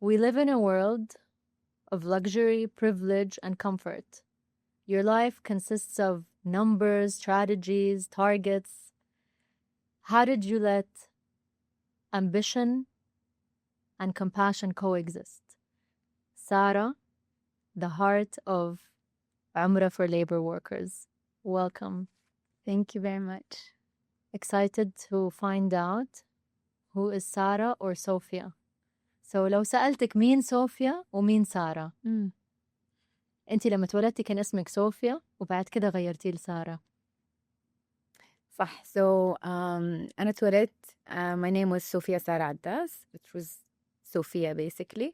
We live in a world of luxury, privilege, and comfort. Your life consists of numbers, strategies, targets. How did you let ambition and compassion coexist? Sara, the heart of Umrah for labor workers. Welcome. Thank you very much. Excited to find out who is Sara or Sophia. So لو سألتك مين صوفيا ومين سارة؟ أنتي لما اتولدتي كان اسمك صوفيا وبعد كده غيرتيه لسارة. صح. So أنا اتولدت my name was Sophia Sarah Addas, which was Sophia basically.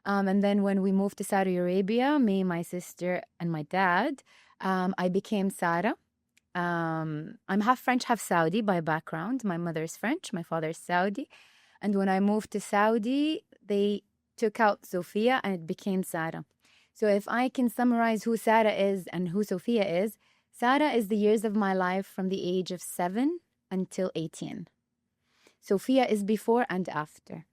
And then when we moved to Saudi Arabia, me, my sister, and my dad, I became Sara. I'm half French, half Saudi by background. My mother is French, my father is Saudi. And when I moved to Saudi, they took out Sophia and it became Sara. So if I can summarize who Sara is and who Sophia is, Sara is the years of my life from the age of 7 until 18. Sophia is before and after.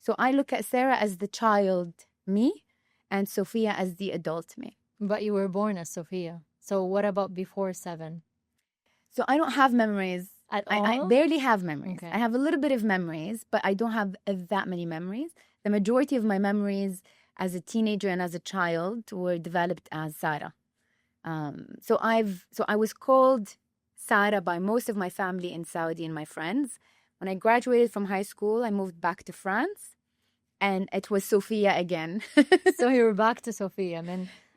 So I look at Sarah as the child me and Sophia as the adult me. But you were born as Sophia. So what about before 7? So I don't have memories. At all? I barely have memories. Okay. I have a little bit of memories, but I don't have that many memories. The majority of my memories as a teenager and as a child were developed as Sara. So I was called Sara by most of my family in Saudi and my friends. When I graduated from high school, I moved back to France, and it was Sophia again. So you were back to Sophia.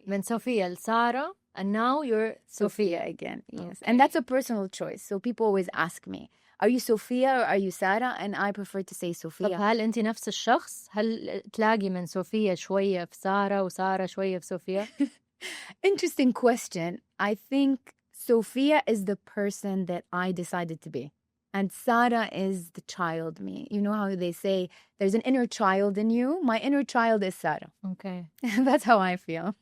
من Sophia لسارة, and now you're Sophia again, yes. Okay. And that's a personal choice. So people always ask me, are you Sophia or are you Sara? And I prefer to say طب Sophia. هل أنت نفس الشخص؟ هل تلاقي من صوفيا شوية في سارة وسارة شوية في صوفيا؟ Interesting question. I think Sophia is the person that I decided to be. And Sara is the child me. You know how they say there's an inner child in you? My inner child is Sara. Okay. That's how I feel.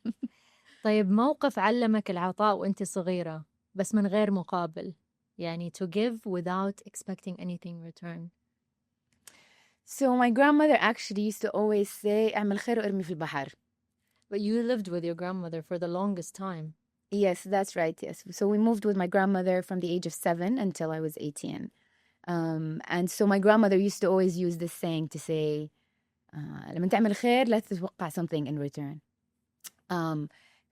طيب موقف علمك العطاء وأنت صغيرة بس من غير مقابل. يعني to give without expecting anything in return. So my grandmother actually used to always say اعمل خير وارمي في البحر. But you lived with your grandmother for the longest time. Yes, that's right, yes. So we moved with my grandmother from the age of 7 until I was 18. And so my grandmother used to always use this saying to say لما تعمل خير لا تتوقع something in return.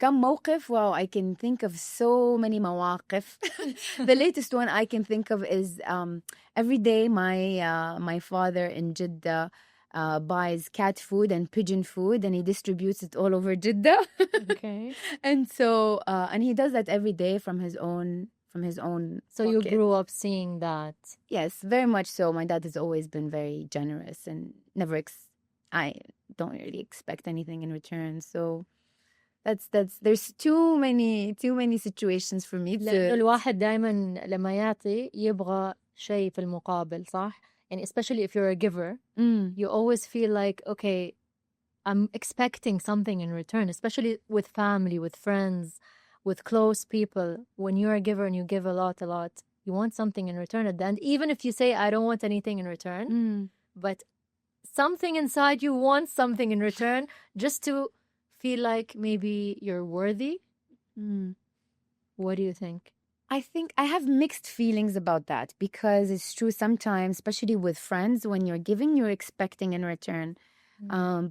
كم موقف, wow, I can think of so many مواقف. The latest one I can think of is every day my father in Jeddah buys cat food and pigeon food and he distributes it all over Jeddah. Okay. And so and he does that every day from his own So you pocket. grew up seeing that. Yes, very much so. My dad has always been very generous and never I don't really expect anything in return. So that's there's too many situations for me لأنه to الواحد دائما لما يعطي يبغى شيء في المقابل صح؟ يعني especially if you're a giver, you always feel like, okay, I'm expecting something in return, especially with family, with friends, with close people. When you're a giver and you give a lot, you want something in return at the end. Even if you say, I don't want anything in return, but something inside you wants something in return just to feel like maybe you're worthy. What do you think? I think I have mixed feelings about that because it's true sometimes, especially with friends, when you're giving, you're expecting in return.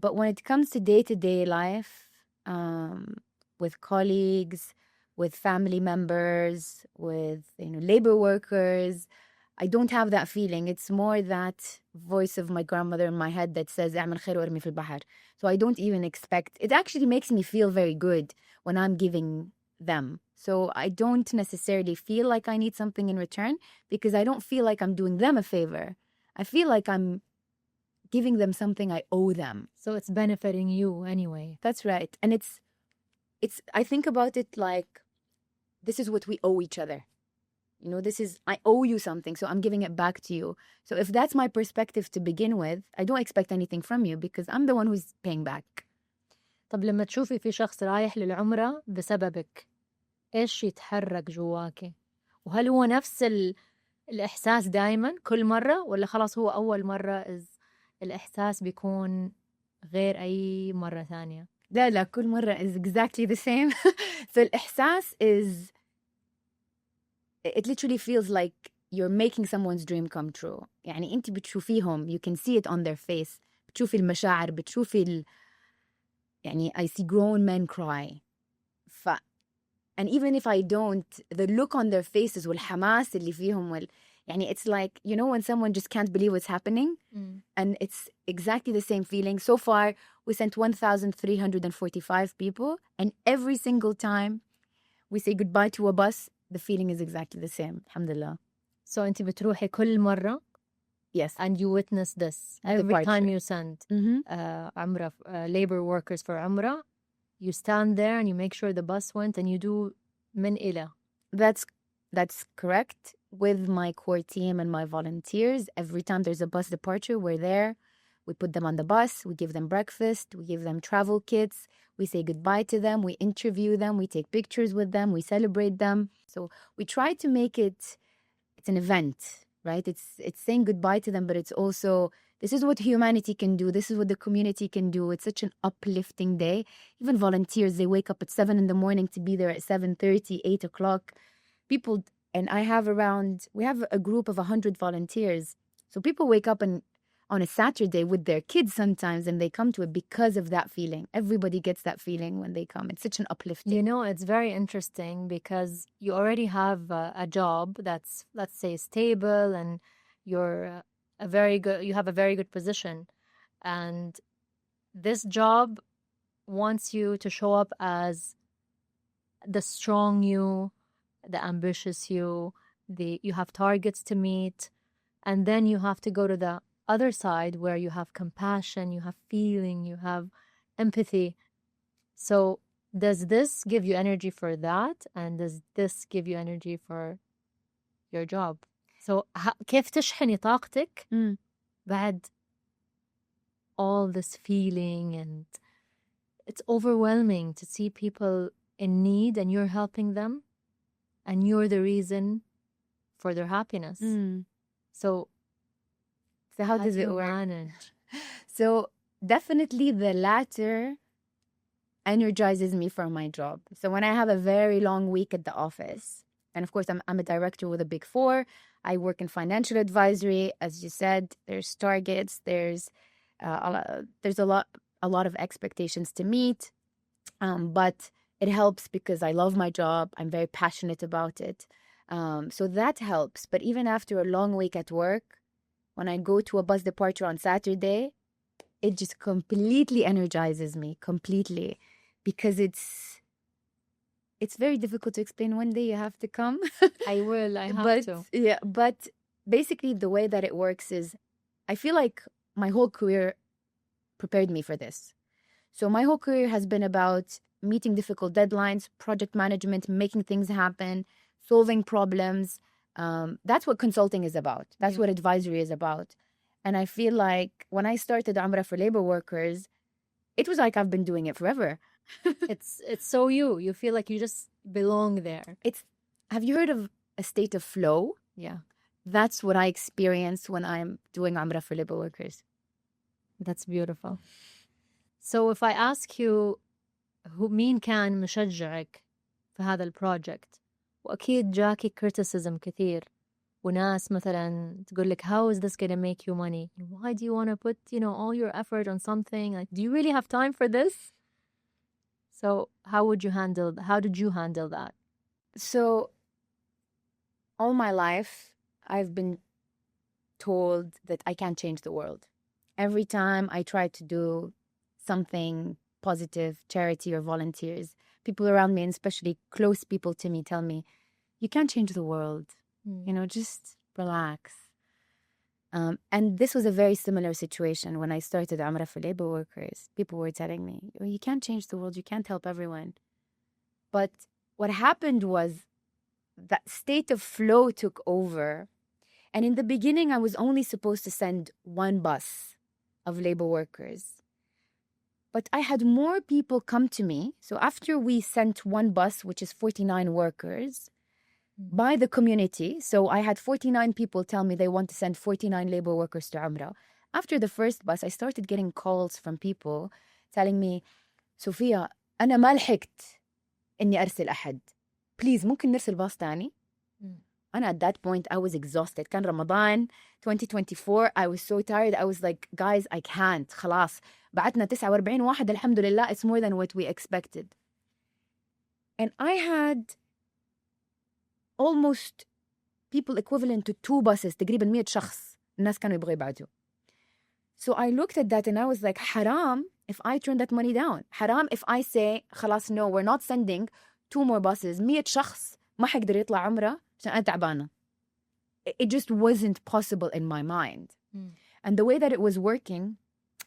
But when it comes to day-to-day life, with colleagues, with family members, with labor workers, I don't have that feeling. It's more that voice of my grandmother in my head that says اعمل خير وارمي في البحر. So I don't even expect. It actually makes me feel very good when I'm giving them. So I don't necessarily feel like I need something in return because I don't feel like I'm doing them a favor. I feel like I'm giving them something I owe them. So it's benefiting you anyway. That's right. And it's I think about it like this is what we owe each other. This is, I owe you something, so I'm giving it back to you. So if that's my perspective to begin with, I don't expect anything from you because I'm the one who's paying back. طب لما تشوفي في شخص رايح للعمرة بسببك إيش يتحرك جواكي؟ وهل هو نفس الإحساس دايما كل مرة ولا خلاص هو أول مرة الإحساس بيكون غير أي مرة ثانية؟ لا كل مرة is exactly the same. So الإحساس is, it literally feels like you're making someone's dream come true. يعني أنت بتشوفيهم, you can see it on their face. بتشوفي المشاعر, بتشوفي يعني I see grown men cry. And even if I don't, the look on their faces والحماس اللي فيهم يعني it's like, you know, when someone just can't believe what's happening, and it's exactly the same feeling. So far, we sent 1,345 people, and every single time we say goodbye to a bus, the feeling is exactly the same. Alhamdulillah. So أنت بتروحي كل مرة? Yes. And you witness this every time you send Umrah, labor workers for Umrah. You stand there and you make sure the bus went, and you do من إلى. That's correct. With my core team and my volunteers, every time there's a bus departure, we're there. We put them on the bus. We give them breakfast. We give them travel kits. We say goodbye to them. We interview them. We take pictures with them. We celebrate them. So we try to make it's an event, right? It's saying goodbye to them, but it's also, this is what humanity can do. This is what the community can do. It's such an uplifting day. Even volunteers, they wake up at 7 a.m. to be there at 7:30, 8 o'clock. People, and we have a group of 100 volunteers. So people wake up on a Saturday with their kids sometimes, and they come to it because of that feeling. Everybody gets that feeling when they come. It's such an uplifting. You know, it's very interesting because you already have a job that's, let's say, stable, and you're you have a very good position. And this job wants you to show up as the strong you, the ambitious you, you have targets to meet, and then you have to go to the other side where you have compassion, you have feeling, you have empathy. So does this give you energy for that, and does this give you energy for your job? So كيف تشحني طاقتك بعد all this feeling? And it's overwhelming to see people in need, and you're helping them, and you're the reason for their happiness. So how does it manage? So definitely the latter energizes me for my job. So when I have a very long week at the office, and of course I'm a director with a Big Four, I work in financial advisory. As you said, there's targets, there's a lot of expectations to meet, but it helps because I love my job. I'm very passionate about it. So that helps. But even after a long week at work, when I go to a bus departure on Saturday, it just completely energizes me, completely. Because it's very difficult to explain. One day you have to come. I have to. Yeah, but basically the way that it works is, I feel like my whole career prepared me for this. So my whole career has been about meeting difficult deadlines, project management, making things happen, solving problems. That's what consulting is about. That's what advisory is about. And I feel like when I started Umrah for labor workers, it was like I've been doing it forever. It's so you feel like you just belong there. Have you heard of a state of flow? Yeah. That's what I experience when I'm doing Umrah for labor workers. That's beautiful. So if I ask you, مين كان مشجعك في هذا البروجكت؟ وأكيد جاكي criticism كثير، وناس مثلا تقول لك how is this going to make you money? Why do you want to put, all your effort on something? Like, do you really have time for this? So how did you handle that? So all my life, I've been told that I can't change the world. Every time I try to do something positive, charity or volunteers, people around me, and especially close people to me, tell me, you can't change the world. Just relax. And this was a very similar situation when I started Umrah for labor workers. People were telling me, you can't change the world, you can't help everyone. But what happened was that state of flow took over. And in the beginning, I was only supposed to send one bus of labor workers. But I had more people come to me. So after we sent one bus, which is 49 workers, by the community. So I had 49 people tell me they want to send 49 labor workers to Umrah. after the first bus, I started getting calls from people telling me, Sophia, أنا ما لحقت إني أرسل أحد. Please, ممكن نرسل باص تاني؟ أنا at that point, I was exhausted. كان رمضان 2024. I was so tired. I was like, guys, I can't. خلاص. بعتنا 49 واحد. الحمد لله, it's more than what we expected. And I had almost people equivalent to 2 buses. تقريبا 100 شخص. الناس كانوا يبغوا يبعتوا. So I looked at that and I was like, haram if I turn that money down. Haram if I say, خلاص, no, we're not sending 2 more buses. 100 شخص ما حقدر يطلع عمره عشان أنا تعبانة. It just wasn't possible in my mind. And the way that it was working,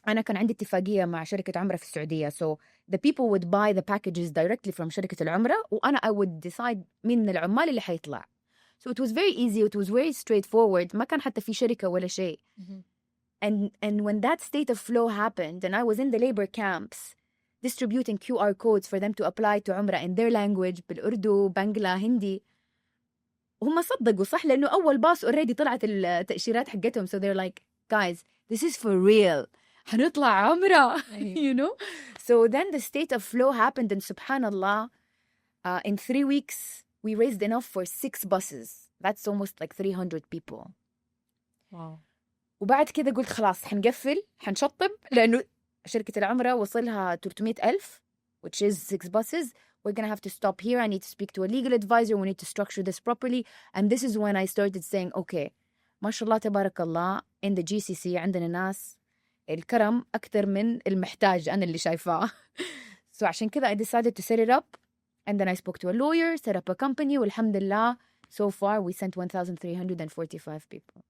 أنا كان عندي اتفاقية مع شركة عمرة في السعودية. So the people would buy the packages directly from شركة العمرة وأنا I would decide مين من العمال اللي حيطلع. So it was very easy. It was very straightforward. ما كان حتى في شركة ولا شيء. And when that state of flow happened and I was in the labor camps distributing QR codes for them to apply to Umrah in their language بالأردو, بنغلا, هندي, هم صدقوا صح لأنه أول باص already طلعت التأشيرات حقتهم. So they're like, guys, this is for real. حنطلع عمرة. You know? So then the state of flow happened and subhanallah, in 3 weeks, we raised enough for 6 buses. That's almost like 300 people. Wow. وبعد كده قلت خلاص حنقفل حنشطب لأنه شركة العمرة وصلها 300,000 which is 6 buses. We're going to have to stop here. I need to speak to a legal advisor. We need to structure this properly. And this is when I started saying, okay, ما شاء الله تبارك الله, in the GCC عندنا ناس الكرم أكثر من المحتاج أنا اللي شايفاه. So عشان كده I decided to set it up. And then I spoke to a lawyer, set up a company. والحمدلله, so far we sent 1,345 people.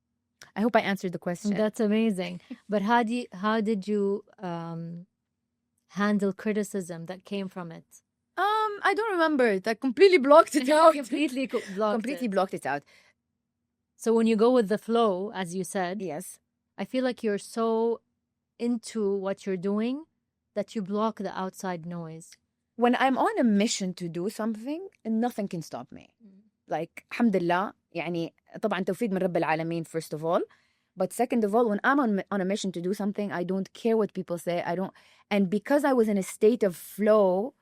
I hope I answered the question. That's amazing. But how did you handle criticism that came from it? I don't remember it. I completely blocked it out. Completely blocked it out. So when you go with the flow, as you said, yes, I feel like you're so into what you're doing that you block the outside noise. When I'm on a mission to do something, nothing can stop me. Like, alhamdulillah, يعني طبعا توفيق من رب العالمين first of all, but second of all, when I'm on a mission to do something, I don't care what people say. And because I was in a state of flow,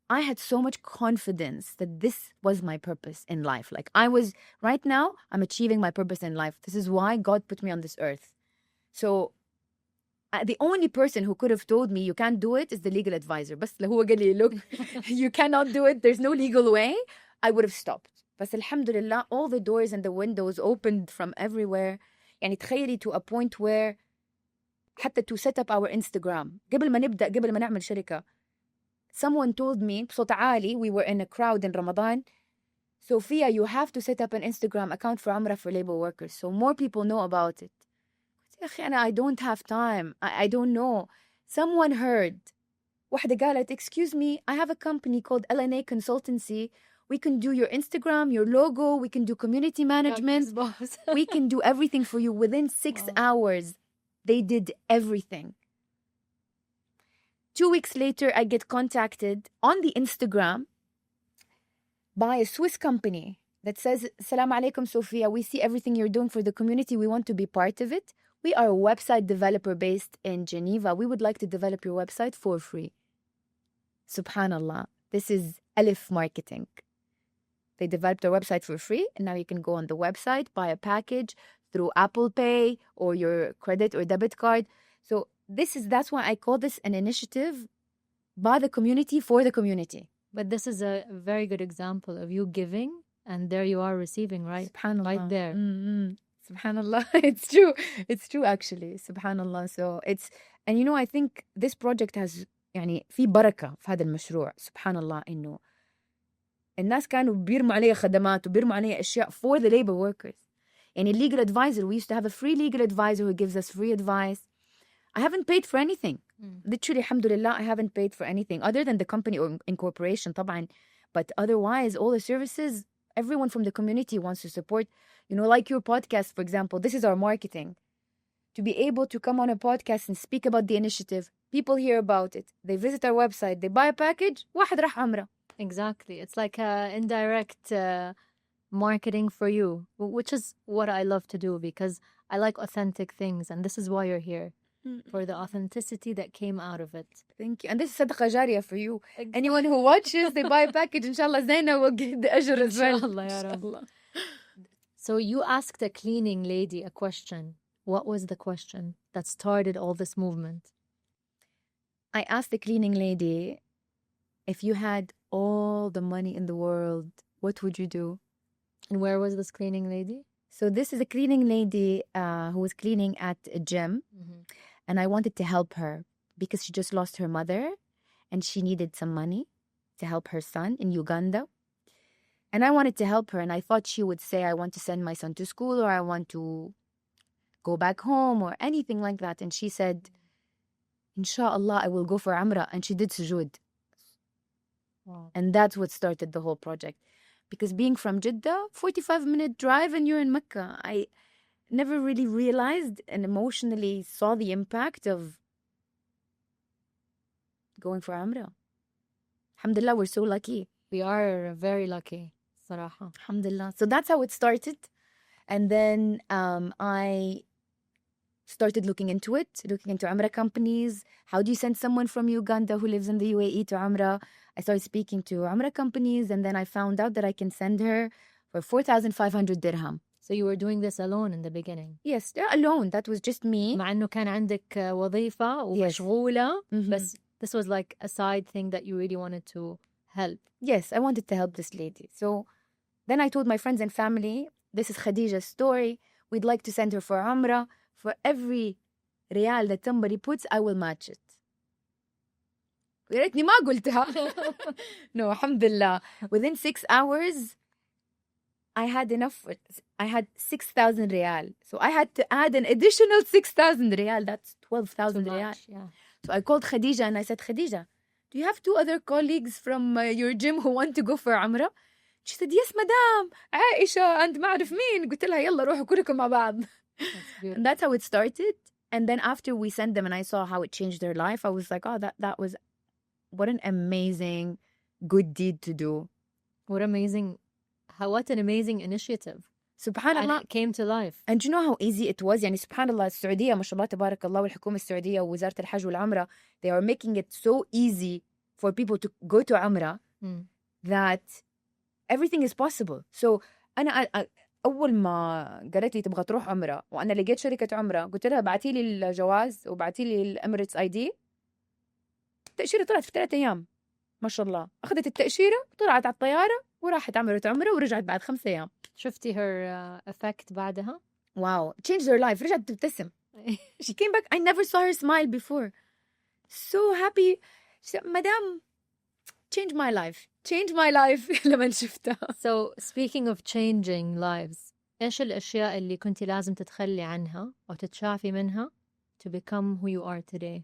I had so much confidence that this was my purpose in life. Like right now, I'm achieving my purpose in life. This is why God put me on this earth. So the only person who could have told me you can't do it is the legal advisor. بس لو هو قال لي, look, you cannot do it, there's no legal way, I would have stopped. بس alhamdulillah, all the doors and the windows opened from everywhere. يعني تخيلي to a point where حتى to set up our Instagram, قبل ما نعمل شركة, someone told me بصوت عالي, we were in a crowd in Ramadan, Sophia, you have to set up an Instagram account for Umrah for labor workers so more people know about it. I don't have time. I don't know. Someone heard. واحدة قالت, excuse me, I have a company called LNA Consultancy. We can do your Instagram, your logo. We can do community management. We can do everything for you within 6 hours. They did everything. 2 weeks later, I get contacted on the Instagram by a Swiss company that says, Assalamu alaikum, Sophia. We see everything you're doing for the community. We want to be part of it. We are a website developer based in Geneva. We would like to develop your website for free. Subhanallah. This is Alif marketing. They developed their website for free, and now you can go on the website, buy a package through Apple Pay or your credit or debit card. So that's why I call this an initiative by the community for the community. But this is a very good example of you giving, and there you are receiving, right? Subhanallah. Right there. Subhanallah. It's true actually. Subhanallah. So and you know, I think this project has يعني في بركة في هذا المشروع. Subhanallah, إنه الناس كانوا بيرموا عليه خدمات وبيرموا عليه أشياء for the labor workers. يعني legal advisor, we used to have a free legal advisor who gives us free advice. I haven't paid for anything. Literally, alhamdulillah, I haven't paid for anything other than the company or incorporation, طبعا. But otherwise, all the services, everyone from the community wants to support. You know, like your podcast, for example, this is our marketing. To be able to come on a podcast and speak about the initiative, people hear about it. They visit our website, they buy a package, واحد راح عمرة. Exactly. It's like indirect marketing for you, which is what I love to do because I like authentic things, and this is why you're here, for the authenticity that came out of it. Thank you. And this is صدقة جارية for you. Anyone who watches, they buy a package, inshallah, Zaina will get the ajr as well. Inshallah, ya Rab. So you asked a cleaning lady a question. What was the question that started all this movement? I asked the cleaning lady, if you had all the money in the world, what would you do? And where was this cleaning lady? So this is a cleaning lady who was cleaning at a gym. And I wanted to help her because she just lost her mother and she needed some money to help her son in Uganda. And I wanted to help her. And I thought she would say, I want to send my son to school, or I want to go back home, or anything like that. And she said, Inshallah, I will go for Umrah. And she did sujood. Wow. And that's what started the whole project. Because being from Jeddah, 45-minute drive and you're in Mecca, I never really realized and emotionally saw the impact of going for Umrah. Alhamdulillah, we're so lucky. We are very lucky, صراحة. Alhamdulillah. So that's how it started. And then I started looking into Umrah companies. How do you send someone from Uganda who lives in the UAE to Umrah? I started speaking to Umrah companies, and then I found out that I can send her for 4,500 dirham. So you were doing this alone in the beginning? Yes, alone. That was just me. مع إنه كان عندك وظيفة ومشغولة, بس this was like a side thing that you really wanted to help. Yes, I wanted to help this lady. So then I told my friends and family, this is Khadija's story. We'd like to send her for Umrah. For every riyal that somebody puts, I will match it. يا ريتني ما قلتها. No, alhamdulillah. Within 6 hours, I had enough. I had 6,000 riyal. So I had to add an additional 6,000 riyal. That's 12,000 riyal. Yeah. So I called Khadija and I said, Khadija, do you have 2 other colleagues from your gym who want to go for Umrah? She said, yes, madam. Aisha and ما أعرف مين. قلت لها يلا روحوا كلكم مع بعض. And that's how it started. And then after we sent them and I saw how it changed their life, I was like, oh, that was, what an amazing good deed to do. What an amazing initiative. Subhanallah. And it came to life. And you know how easy it was? يعني سبحان الله السعودية ما شاء الله تبارك الله والحكومة السعودية ووزارة الحج والعمرة, they are making it so easy for people to go to Umrah that everything is possible. So أنا أول ما قالت لي تبغى تروح عمرة وأنا لقيت شركة عمرة, قلت لها بعتي لي الجواز وبعتي لي الأميريتس ID. التأشيرة طلعت في 3 أيام ما شاء الله. أخذت التأشيرة طلعت على الطيارة وراحت عملت عمرة ورجعت بعد 5 أيام. شفتي her effect بعدها؟ Wow, changed her life. رجعت تبتسم. She came back. I never saw her smile before. So happy. She said, Madam, change my life. لما شفتها. So speaking of changing lives, إيش الأشياء اللي كنتي لازم تتخلي عنها أو تتشافي منها to become who you are today?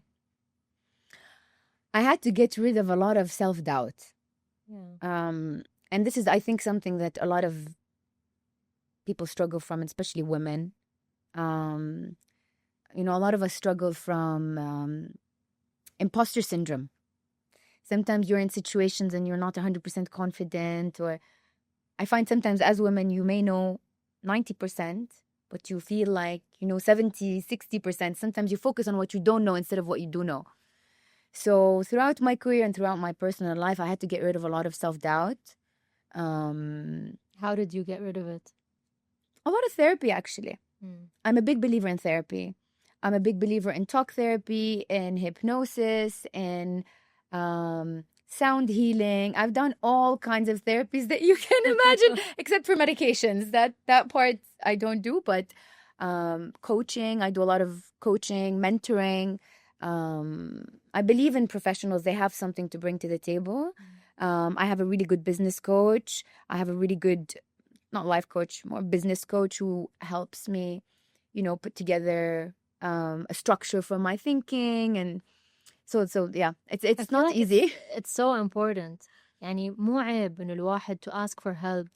I had to get rid of a lot of self-doubt. Yeah. And this is, I think, something that a lot of people struggle from, especially women. You know, a lot of us struggle from imposter syndrome. Sometimes you're in situations and you're not 100% confident, or I find sometimes as women, you may know 90%, but you feel like, you know, 70, 60%. Sometimes you focus on what you don't know instead of what you do know. So throughout my career and throughout my personal life, I had to get rid of a lot of self-doubt. How did you get rid of it? A lot of therapy, actually. I'm a big believer in therapy. I'm a big believer in talk therapy, in hypnosis, in sound healing. I've done all kinds of therapies that you can imagine, except for medications. That part I don't do, but coaching, I do a lot of coaching, mentoring. I believe in professionals. They have something to bring to the table. I have a really good business coach. I have a really good, not life coach, more business coach who helps me, you know, put together a structure for my thinking. And so yeah, it's not like easy. It's so important. يعني مو عيب إنه الواحد to ask for help.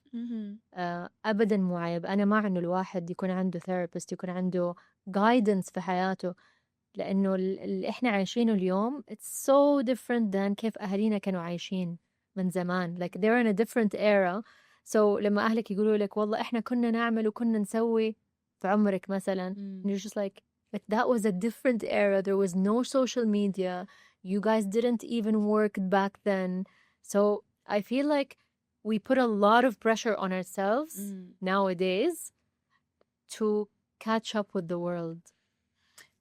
أبدا مو عيب. أنا مع إنه الواحد يكون عنده therapist, يكون عنده guidance في حياته. لأنه اللي إحنا عايشينه اليوم it's so different than كيف أهالينا كانوا عايشين من زمان. Like they're in a different era. So لما أهلك يقولوا لك والله إحنا كنا نعمل وكنا نسوي, في عمرك مثلا. And you're just like that was a different era. There was no social media. You guys didn't even work back then. So I feel like we put a lot of pressure on ourselves nowadays to catch up with the world.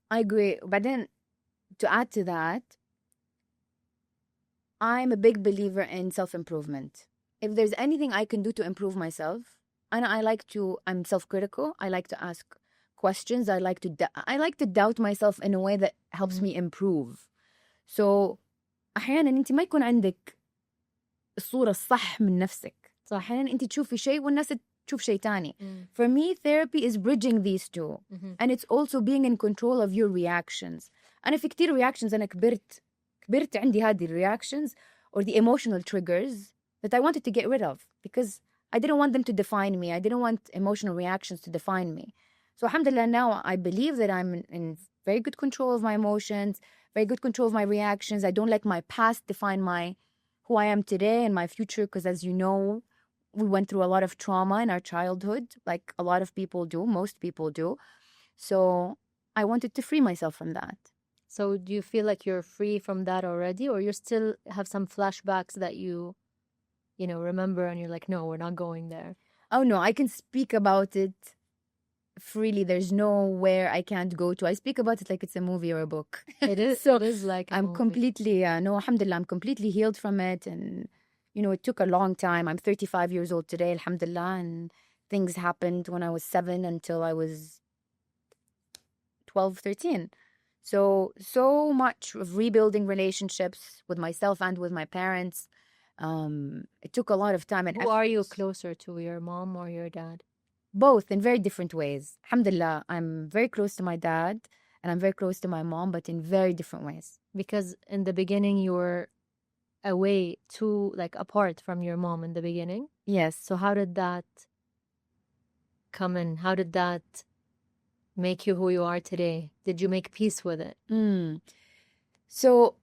I agree. But then to add to that, I'm a big believer in self-improvement. If there's anything I can do to improve myself, and I'm self-critical. I like to ask questions. I like to doubt myself in a way that helps me improve. So أحيانا أنت ما يكون عندك الصورة الصح من نفسك. So أحيانا أنت تشوفي شيء والناس تشوف شيء تاني. For me, therapy is bridging these two. And it's also being in control of your reactions. أنا في كتير reactions أنا كبرت عندي هذه reactions or the emotional triggers that I wanted to get rid of because I didn't want them to define me. I didn't want emotional reactions to define me. So alhamdulillah, now I believe that I'm in very good control of my emotions, very good control of my reactions. I don't let my past define who I am today and my future because as you know, we went through a lot of trauma in our childhood, like a lot of people do, most people do. So I wanted to free myself from that. So do you feel like you're free from that already, or you still have some flashbacks that you remember and you're like, no, we're not going there? Oh no, I can speak about it freely. There's nowhere I can't go to. I speak about it like it's a movie or a book. It is. So it is like a I'm movie. completely no, alhamdulillah, I'm completely healed from it. And it took a long time. I'm 35 years old today, alhamdulillah, and things happened when I was 7 until I was 12, 13. So much of rebuilding relationships with myself and with my parents. It took a lot of time and Who are you closer to, your mom or your dad? Both, in very different ways. Alhamdulillah, I'm very close to my dad and I'm very close to my mom, but in very different ways. Because in the beginning you were away apart from your mom in the beginning. Yes. So how did that come in? How did that make you who you are today? Did you make peace with it? So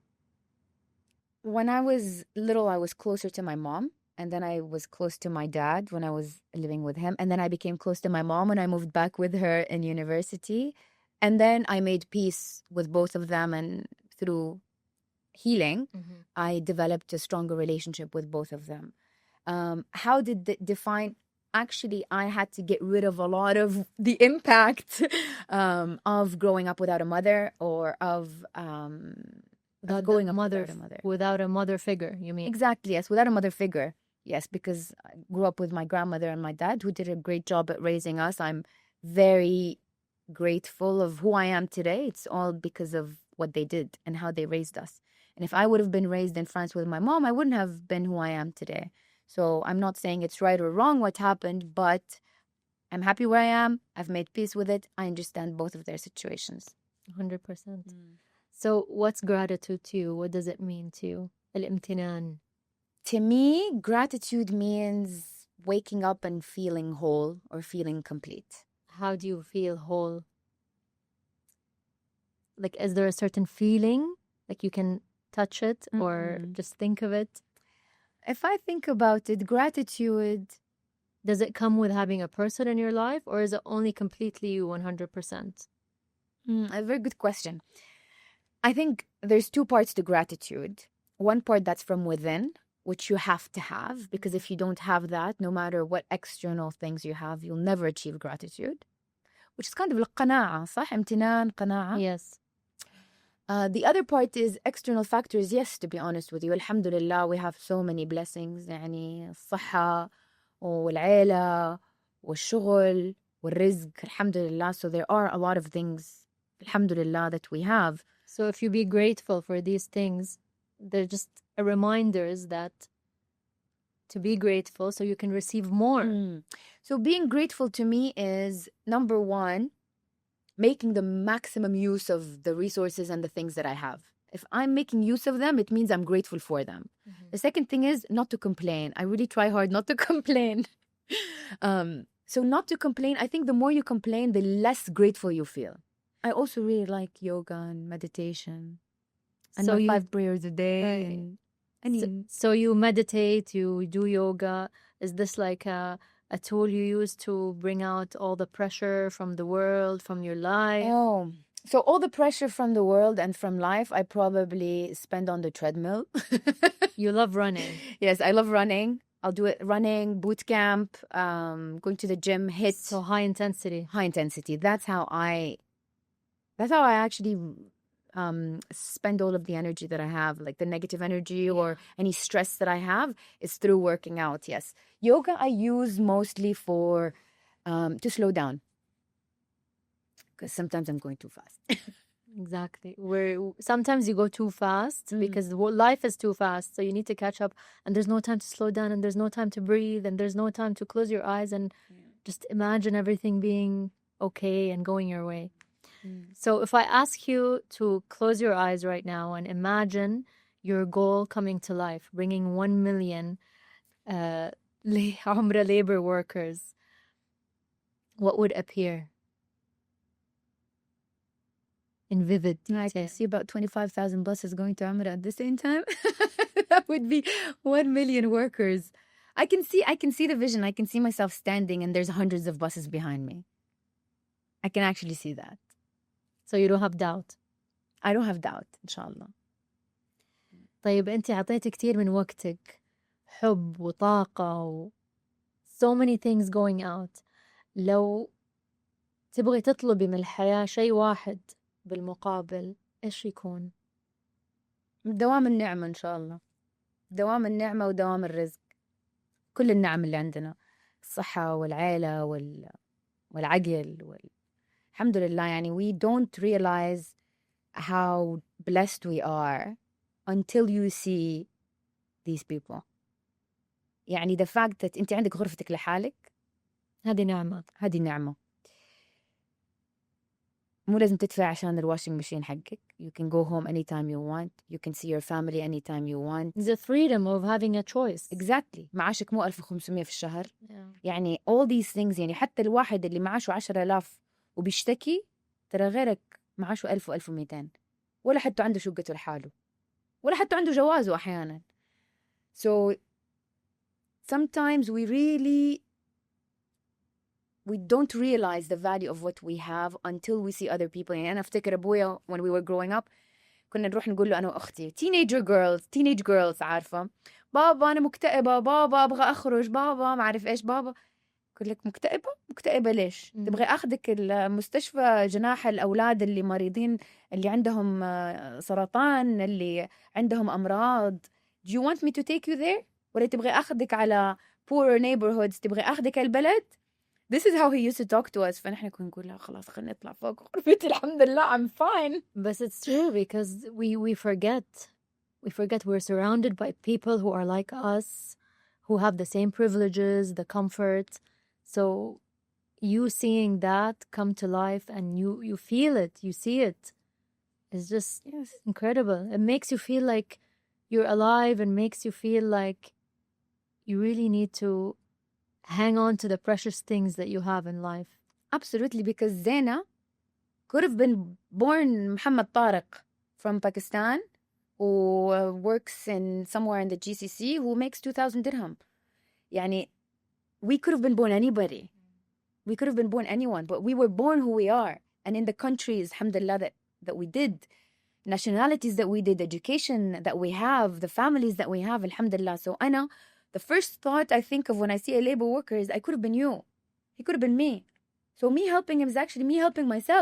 when I was little, I was closer to my mom. And then I was close to my dad when I was living with him. And then I became close to my mom when I moved back with her in university. And then I made peace with both of them. And through healing, I developed a stronger relationship with both of them. How did it define? Actually, I had to get rid of a lot of the impact of growing up without a mother or of growing up without a mother figure, you mean? Exactly, yes, without a mother figure. Yes, because I grew up with my grandmother and my dad who did a great job at raising us. I'm very grateful of who I am today. It's all because of what they did and how they raised us. And if I would have been raised in France with my mom, I wouldn't have been who I am today. So I'm not saying it's right or wrong what happened, but I'm happy where I am. I've made peace with it. I understand both of their situations. 100%. So what's gratitude to you? What does it mean to you? الامتنان. To me, gratitude means waking up and feeling whole or feeling complete. How do you feel whole? Like, is there a certain feeling? Like you can touch it or just think of it? If I think about it, gratitude... Does it come with having a person in your life or is it only completely you 100%? A very good question. I think there's two parts to gratitude. One part that's from within, which you have to have, because if you don't have that, no matter what external things you have, you'll never achieve gratitude. Which is kind of القناعة, صح? امتنان, قناعة. Yes. The other part is external factors. Yes, to be honest with you, alhamdulillah, we have so many blessings. يعني الصحة والعيلة والشغل والرزق, alhamdulillah. So there are a lot of things, alhamdulillah, that we have. So if you be grateful for these things, they're just reminders that to be grateful so you can receive more. So being grateful to me is, number one, making the maximum use of the resources and the things that I have. If I'm making use of them, it means I'm grateful for them. The second thing is not to complain. I really try hard not to complain. So not to complain, I think the more you complain, the less grateful you feel. I also really like yoga and meditation. And so 5 prayers a day. Right. So you meditate, you do yoga. Is this like a a tool you use to bring out all the pressure from the world, from your life? Oh, so all the pressure from the world and from life, I probably spend on the treadmill. You love running. Yes, I love running. I'll do it running, boot camp, going to the gym, hit. So high intensity. High intensity. That's how I actually spend all of the energy that I have, like the negative energy or any stress that I have is through working out. Yes. Yoga I use mostly for to slow down. Because sometimes I'm going too fast. Exactly. Where sometimes you go too fast because life is too fast. So you need to catch up and there's no time to slow down and there's no time to breathe and there's no time to close your eyes and just imagine everything being okay and going your way. So if I ask you to close your eyes right now and imagine your goal coming to life, bringing 1 million Umrah labor workers, what would appear? In vivid detail. I can see about 25,000 buses going to Umrah at the same time. That would be 1 million workers. I can see the vision. I can see myself standing and there's hundreds of buses behind me. I can actually see that. So you don't have doubt. I don't have doubt, inshallah. طيب أنت عطيتي كتير من وقتك حب وطاقة و so many things going out. لو تبغي تطلبي من الحياة شيء واحد بالمقابل إيش يكون؟ دوام النعمة إن شاء الله. دوام النعمة ودوام الرزق. كل النعم اللي عندنا. الصحة والعيلة والعقل الحمد لله يعني we don't realize how blessed we are until you see these people. يعني the fact that أنت عندك غرفتك لحالك هذه نعمة. هذه نعمة. مو لازم تدفع عشان الواشنج ماشين حقك. You can go home anytime you want. You can see your family anytime you want. The freedom of having a choice. Exactly. معاشك مو 1500 في الشهر. يعني all these things يعني حتى الواحد اللي معاشه 10,000 وبيشتكي ترى غيرك معاشه 1000 و1200 ولا حتى عنده شقته لحاله ولا حتى عنده جوازه أحيانا. So sometimes we don't realize the value of what we have until we see other people. يعني أنا أفتكر أبويا when we were growing up كنا نروح نقول له أنا وأختي teenage girls عارفة بابا أنا مكتئبة بابا أبغى أخرج بابا ما أعرف إيش بابا أقول لك مكتئبة ليش تبغي أخذك المستشفى جناح الأولاد اللي مريضين اللي عندهم سرطان اللي عندهم أمراض do you want me to take you there ولا تبغي أخذك على poorer neighborhoods تبغي أخذك البلد. This is how he used to talk to us. فنحن كنا نقول له خلاص خلينا نطلع فوق غرفتي الحمد لله I'm fine. But it's true because we forget we're surrounded by people who are like us, who have the same privileges, the comfort. So you seeing that come to life and you feel it, you see it. It's just incredible. It makes you feel like you're alive and makes you feel like you really need to hang on to the precious things that you have in life. Absolutely, because Zaina could have been born Muhammad Tariq from Pakistan who works in somewhere in the GCC who makes 2,000 dirham. يعني we could have been born anybody. We could have been born anyone, but we were born who we are. And in the countries, alhamdulillah, that we did, nationalities that we did, education that we have, the families that we have, alhamdulillah. So Anna, the first thought I think of when I see a labor worker is I could have been you. He could have been me. So me helping him is actually me helping myself.